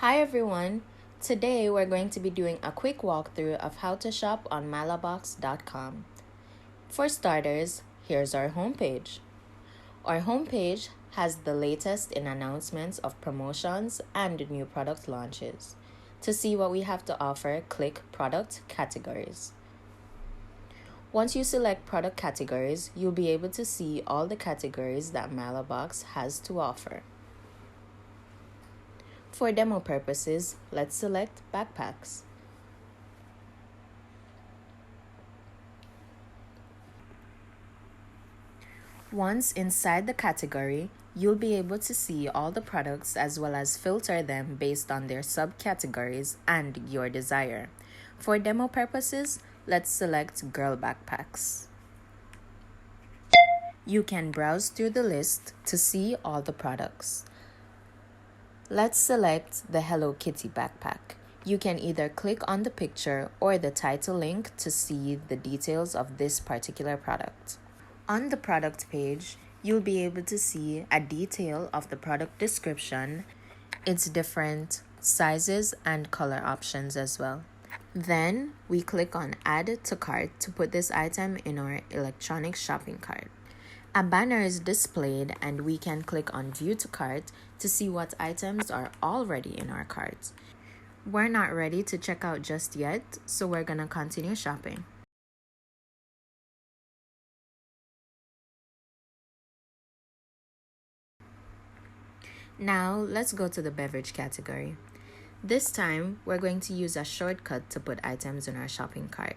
Hi everyone! Today we're going to be doing a quick walkthrough of how to shop on MylaBox.com. For starters, here's our homepage. Our homepage has the latest in announcements of promotions and new product launches. To see what we have to offer, click Product Categories. Once you select product categories, you'll be able to see all the categories that MylaBox has to offer. For demo purposes, let's select backpacks. Once inside the category, you'll be able to see all the products as well as filter them based on their subcategories and your desire. For demo purposes, let's select girl backpacks. You can browse through the list to see all the products. Let's select the Hello Kitty backpack. You can either click on the picture or the title link to see the details of this particular product. On the product page, you'll be able to see a detail of the product description, its different sizes and color options as well. Then we click on Add to Cart to put this item in our electronic shopping cart. A banner is displayed and we can click on View to Cart to see what items are already in our cart. We're not ready to check out just yet, so we're gonna continue shopping. Now let's go to the beverage category. This time, we're going to use a shortcut to put items in our shopping cart.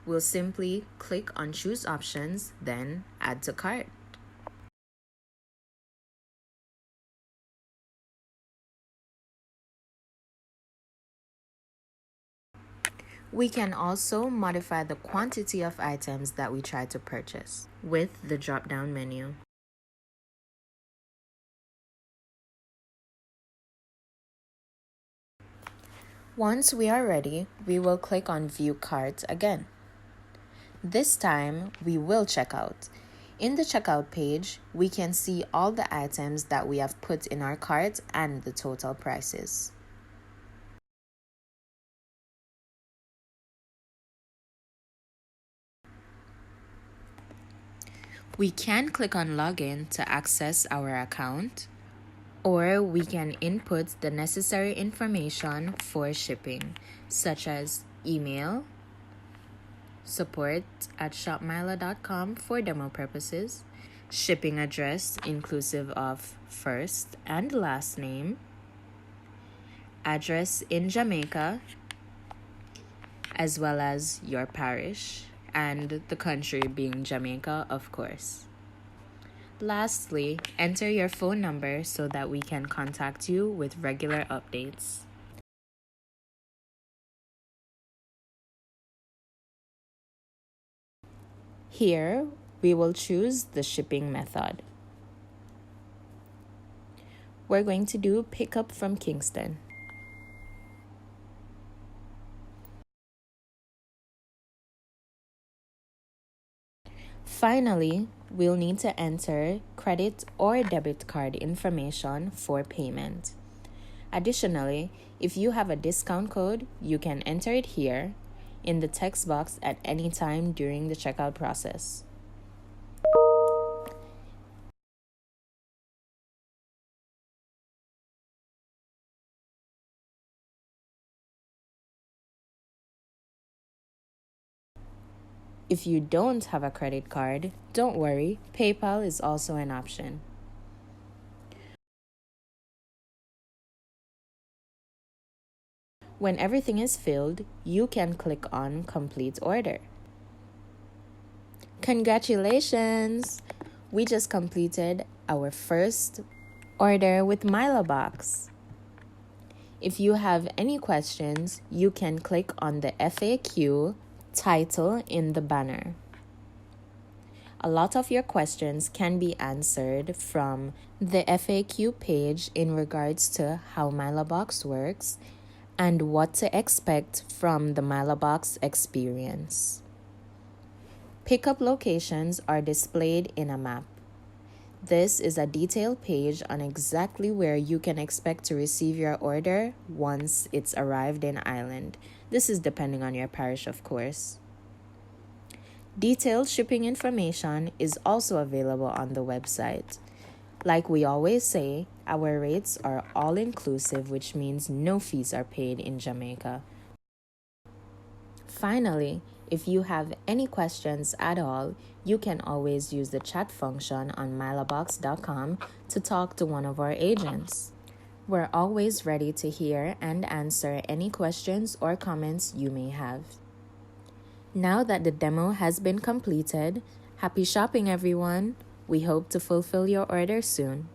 We'll simply click on Choose Options, then Add to Cart. We can also modify the quantity of items that we try to purchase with the drop-down menu. Once we are ready, we will click on View Cart again. This time, we will check out. In the checkout page, we can see all the items that we have put in our cart and the total prices. We can click on Login to access our account, or we can input the necessary information for shipping, such as email, support@shopmyla.com for demo purposes, shipping address inclusive of first and last name, address in Jamaica, as well as your parish, and the country being Jamaica, of course. Lastly, enter your phone number so that we can contact you with regular updates. Here, we will choose the shipping method. We're going to do pickup from Kingston. Finally, we'll need to enter credit or debit card information for payment. Additionally, if you have a discount code, you can enter it here in the text box at any time during the checkout process. If you don't have a credit card, don't worry, PayPal is also an option. When everything is filled, you can click on Complete Order. Congratulations! We just completed our first order with MylaBox. If you have any questions, you can click on the FAQ title in the banner. A lot of your questions can be answered from the FAQ page in regards to how MylaBox works and what to expect from the MylaBox experience. Pickup locations are displayed in a map. This is a detailed page on exactly where you can expect to receive your order once it's arrived in Ireland. This is depending on your parish, of course. Detailed shipping information is also available on the website. Like we always say, our rates are all inclusive, which means no fees are paid in Jamaica. Finally, if you have any questions at all, you can always use the chat function on MylaBox.com to talk to one of our agents. We're always ready to hear and answer any questions or comments you may have. Now that the demo has been completed, happy shopping, everyone! We hope to fulfill your order soon.